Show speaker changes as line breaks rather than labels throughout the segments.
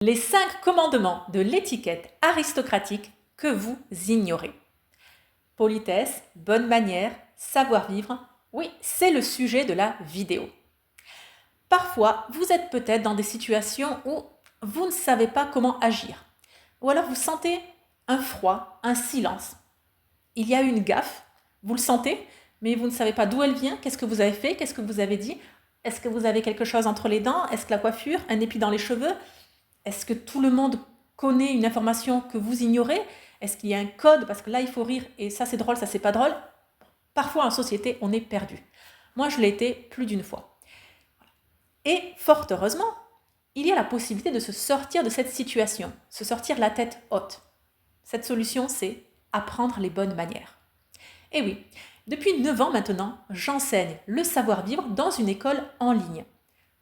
Les 5 commandements de l'étiquette aristocratique que vous ignorez. Politesse, bonne manière, savoir-vivre, oui, c'est le sujet de la vidéo. Parfois, vous êtes peut-être dans des situations où vous ne savez pas comment agir. Ou alors vous sentez un froid, un silence. Il y a eu une gaffe, vous le sentez, mais vous ne savez pas d'où elle vient, qu'est-ce que vous avez fait, qu'est-ce que vous avez dit. Est-ce que vous avez quelque chose entre les dents? Est-ce que la coiffure? Un épi dans les cheveux? Est-ce que tout le monde connaît une information que vous ignorez? Est-ce qu'il y a un code? Parce que là, il faut rire et ça c'est drôle, ça c'est pas drôle. Parfois en société, on est perdu. Moi, je l'ai été plus d'une fois. Et fort heureusement, il y a la possibilité de se sortir de cette situation, se sortir la tête haute. Cette solution, c'est apprendre les bonnes manières. Et oui, depuis 9 ans maintenant, j'enseigne le savoir-vivre dans une école en ligne.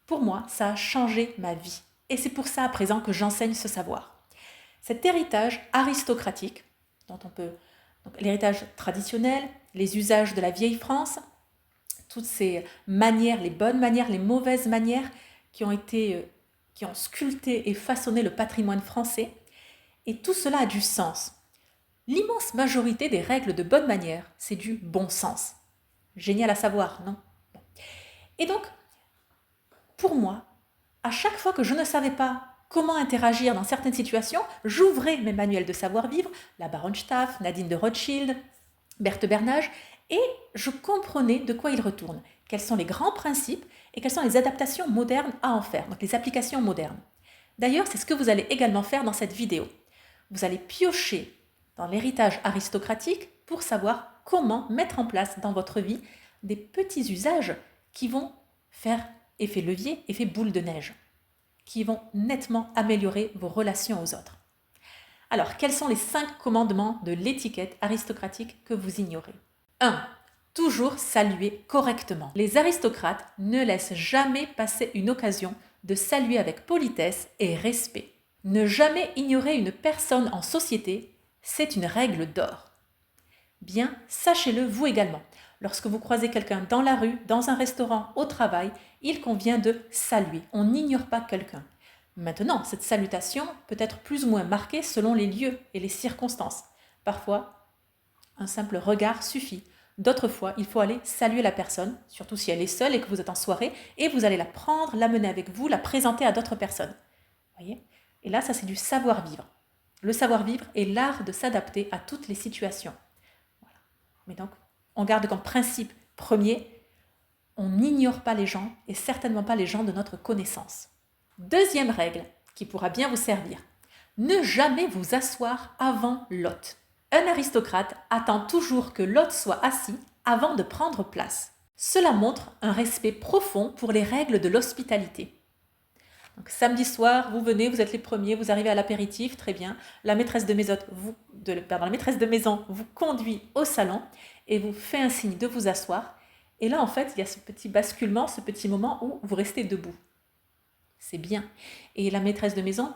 Pour moi, ça a changé ma vie. Et c'est pour ça à présent que j'enseigne ce savoir. Cet héritage aristocratique, dont on peut, donc l'héritage traditionnel, les usages de la vieille France, toutes ces manières, les bonnes manières, les mauvaises manières qui ont sculpté et façonné le patrimoine français, et tout cela a du sens. L'immense majorité des règles de bonne manière, c'est du bon sens. Génial à savoir, non? Et donc, pour moi, à chaque fois que je ne savais pas comment interagir dans certaines situations, j'ouvrais mes manuels de savoir-vivre, la Baronne Staff, Nadine de Rothschild, Berthe Bernage, et je comprenais de quoi ils retournent, quels sont les grands principes et quelles sont les adaptations modernes à en faire, donc les applications modernes. D'ailleurs, c'est ce que vous allez également faire dans cette vidéo. Vous allez piocher dans l'héritage aristocratique pour savoir comment mettre en place dans votre vie des petits usages qui vont faire effet levier, effet boule de neige, qui vont nettement améliorer vos relations aux autres. Alors, quels sont les 5 commandements de l'étiquette aristocratique que vous ignorez? 1. Toujours saluer correctement. Les aristocrates ne laissent jamais passer une occasion de saluer avec politesse et respect. Ne jamais ignorer une personne en société, c'est une règle d'or. Bien, sachez-le vous également. Lorsque vous croisez quelqu'un dans la rue, dans un restaurant, au travail, il convient de saluer. On n'ignore pas quelqu'un. Maintenant, cette salutation peut être plus ou moins marquée selon les lieux et les circonstances. Parfois, un simple regard suffit. D'autres fois, il faut aller saluer la personne, surtout si elle est seule et que vous êtes en soirée, et vous allez la prendre, l'amener avec vous, la présenter à d'autres personnes. Voyez? Et là, ça c'est du savoir-vivre. Le savoir-vivre est l'art de s'adapter à toutes les situations. Voilà. Mais donc, on garde comme principe premier, on n'ignore pas les gens et certainement pas les gens de notre connaissance. Deuxième règle qui pourra bien vous servir, ne jamais vous asseoir avant l'hôte. Un aristocrate attend toujours que l'hôte soit assis avant de prendre place. Cela montre un respect profond pour les règles de l'hospitalité. Donc, samedi soir, vous venez, vous êtes les premiers, vous arrivez à l'apéritif, très bien. La maîtresse de maison vous conduit au salon et vous fait un signe de vous asseoir. Et là, en fait, il y a ce petit basculement, ce petit moment où vous restez debout. C'est bien. Et la maîtresse de maison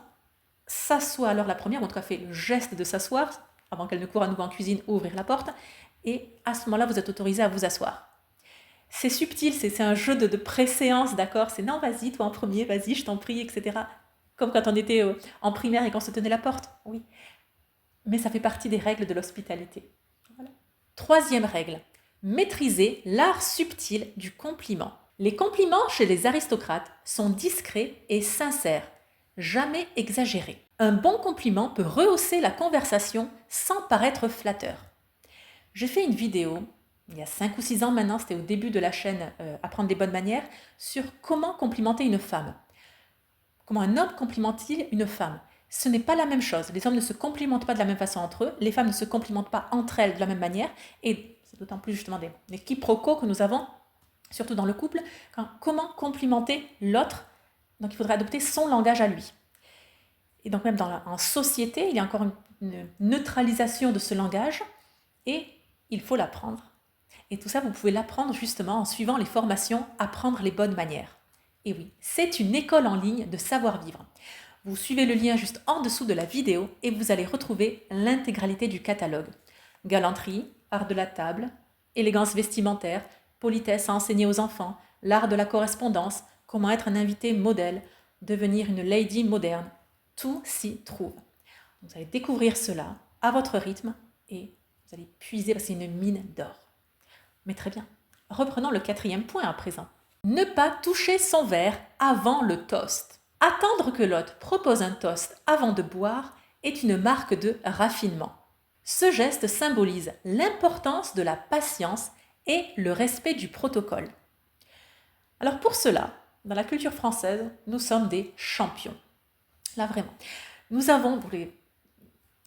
s'assoit alors la première, en tout cas fait le geste de s'asseoir, avant qu'elle ne court à nouveau en cuisine ou ouvrir la porte. Et à ce moment-là, vous êtes autorisé à vous asseoir. C'est subtil, c'est un jeu de préséance, d'accord? C'est non, vas-y, toi en premier, vas-y, je t'en prie, etc. Comme quand on était en primaire et qu'on se tenait la porte, oui. Mais ça fait partie des règles de l'hospitalité. Voilà. Troisième règle, maîtriser l'art subtil du compliment. Les compliments chez les aristocrates sont discrets et sincères, jamais exagérés. Un bon compliment peut rehausser la conversation sans paraître flatteur. J'ai fait une vidéo il y a 5 ou 6 ans maintenant, c'était au début de la chaîne Apprendre les bonnes manières, sur comment complimenter une femme. Comment un homme complimente-t-il une femme? Ce n'est pas la même chose. Les hommes ne se complimentent pas de la même façon entre eux, les femmes ne se complimentent pas entre elles de la même manière, et c'est d'autant plus justement des quiproquos que nous avons, surtout dans le couple, comment complimenter l'autre. Donc il faudrait adopter son langage à lui. Et donc même en société, il y a encore une neutralisation de ce langage, et il faut l'apprendre. Et tout ça, vous pouvez l'apprendre justement en suivant les formations Apprendre les bonnes manières. Et oui, c'est une école en ligne de savoir-vivre. Vous suivez le lien juste en dessous de la vidéo et vous allez retrouver l'intégralité du catalogue. Galanterie, art de la table, élégance vestimentaire, politesse à enseigner aux enfants, l'art de la correspondance, comment être un invité modèle, devenir une lady moderne. Tout s'y trouve. Vous allez découvrir cela à votre rythme et vous allez puiser, parce que c'est une mine d'or. Mais très bien. Reprenons le 4e point à présent. Ne pas toucher son verre avant le toast. Attendre que l'hôte propose un toast avant de boire est une marque de raffinement. Ce geste symbolise l'importance de la patience et le respect du protocole. Alors pour cela, dans la culture française, nous sommes des champions. Là vraiment. Nous avons, pour les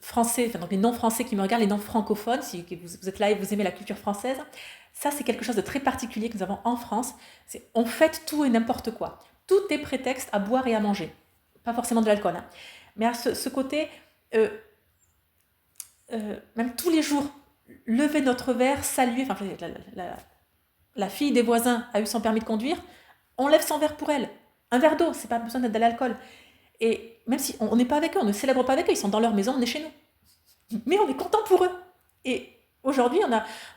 Français, donc les non-français qui me regardent, les non-francophones, si vous êtes là et vous aimez la culture française, ça c'est quelque chose de très particulier que nous avons en France. On fête tout et n'importe quoi. Tout est prétexte à boire et à manger. Pas forcément de l'alcool, hein. Mais à ce côté, même tous les jours, lever notre verre, saluer, enfin, la fille des voisins a eu son permis de conduire, on lève son verre pour elle. Un verre d'eau, c'est pas besoin d'être de l'alcool. Et même si on n'est pas avec eux, on ne célèbre pas avec eux, ils sont dans leur maison, on est chez nous. Mais on est content pour eux. Et aujourd'hui,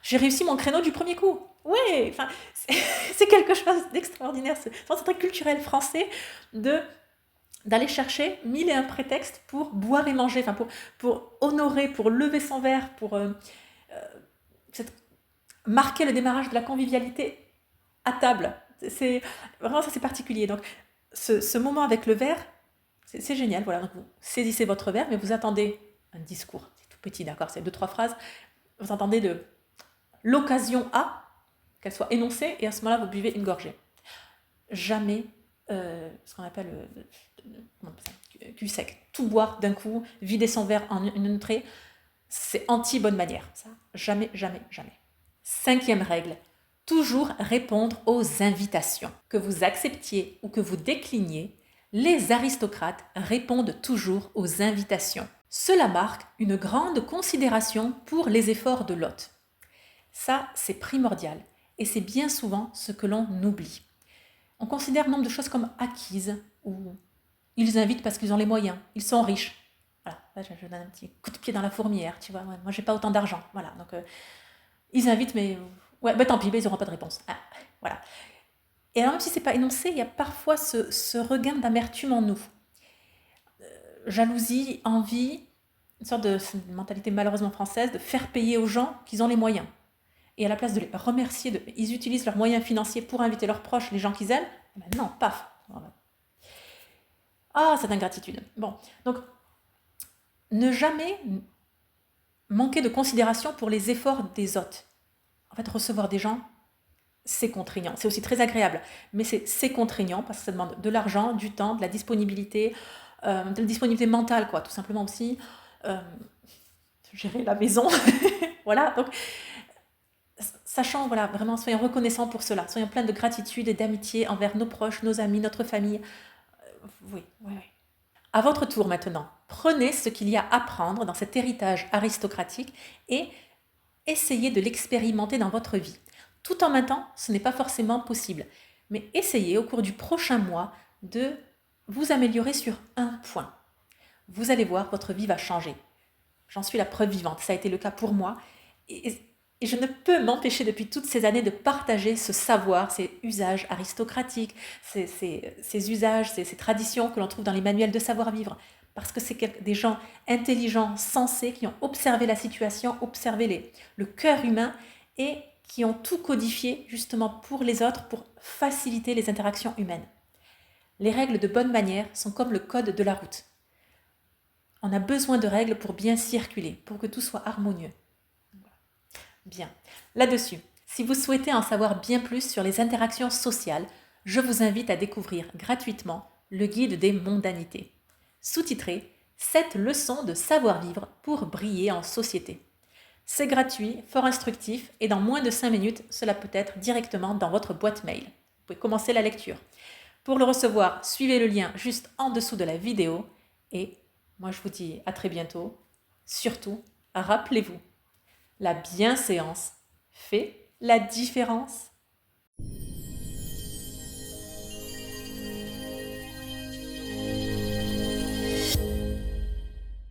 j'ai réussi mon créneau du premier coup. Ouais, enfin, c'est quelque chose d'extraordinaire. C'est très culturel français d'aller chercher 1001 prétextes pour boire et manger, enfin pour honorer, pour lever son verre, pour marquer le démarrage de la convivialité à table. Vraiment, ça c'est particulier. Donc, ce moment avec le verre, c'est génial. Voilà, donc vous saisissez votre verre, mais vous attendez un discours. C'est tout petit, d'accord, c'est 2-3 phrases. Vous entendez de l'occasion à, qu'elle soit énoncée, et à ce moment-là, vous buvez une gorgée. Jamais ce qu'on appelle cul sec. Tout boire d'un coup, vider son verre en une entrée, c'est anti-bonne manière. Ça, jamais, jamais, jamais. 5e règle, toujours répondre aux invitations. Que vous acceptiez ou que vous décliniez, les aristocrates répondent toujours aux invitations. Cela marque une grande considération pour les efforts de l'hôte. Ça, c'est primordial et c'est bien souvent ce que l'on oublie. On considère nombre de choses comme acquises ou ils invitent parce qu'ils ont les moyens, ils sont riches. Voilà, là je donne un petit coup de pied dans la fourmilière, tu vois. Moi, j'ai pas autant d'argent, voilà. Donc ils invitent, mais ouais, bah tant pis, bah, ils n'auront pas de réponse. Ah, voilà. Et alors même si c'est pas énoncé, il y a parfois ce regain d'amertume en nous. Jalousie, envie, une sorte de mentalité malheureusement française de faire payer aux gens qu'ils ont les moyens. Et à la place de les remercier, ils utilisent leurs moyens financiers pour inviter leurs proches, les gens qu'ils aiment, ben non, paf. Ah, cette ingratitude. Bon, donc, ne jamais manquer de considération pour les efforts des hôtes. En fait, recevoir des gens, c'est contraignant. C'est aussi très agréable, mais c'est contraignant parce que ça demande de l'argent, du temps, de la disponibilité mentale, quoi, tout simplement aussi. Gérer la maison. Voilà, donc, sachant, voilà, vraiment, soyons reconnaissants pour cela. Soyons pleins de gratitude et d'amitié envers nos proches, nos amis, notre famille. Oui. À votre tour maintenant, prenez ce qu'il y a à prendre dans cet héritage aristocratique et essayez de l'expérimenter dans votre vie. Tout en même temps, ce n'est pas forcément possible, mais essayez au cours du prochain mois de vous améliorer sur un point. Vous allez voir, votre vie va changer. J'en suis la preuve vivante, ça a été le cas pour moi. Et je ne peux m'empêcher depuis toutes ces années de partager ce savoir, ces usages aristocratiques, ces usages, ces traditions que l'on trouve dans les manuels de savoir-vivre. Parce que c'est des gens intelligents, sensés, qui ont observé la situation, observé le cœur humain et qui ont tout codifié justement pour les autres, pour faciliter les interactions humaines. Les règles de bonne manière sont comme le code de la route. On a besoin de règles pour bien circuler, pour que tout soit harmonieux. Bien. Là-dessus, si vous souhaitez en savoir bien plus sur les interactions sociales, je vous invite à découvrir gratuitement le guide des mondanités, sous-titré « 7 leçons de savoir-vivre pour briller en société ». C'est gratuit, fort instructif et dans moins de 5 minutes, cela peut être directement dans votre boîte mail. Vous pouvez commencer la lecture. Pour le recevoir, suivez le lien juste en dessous de la vidéo et moi je vous dis à très bientôt. Surtout, rappelez-vous, la bienséance fait la différence.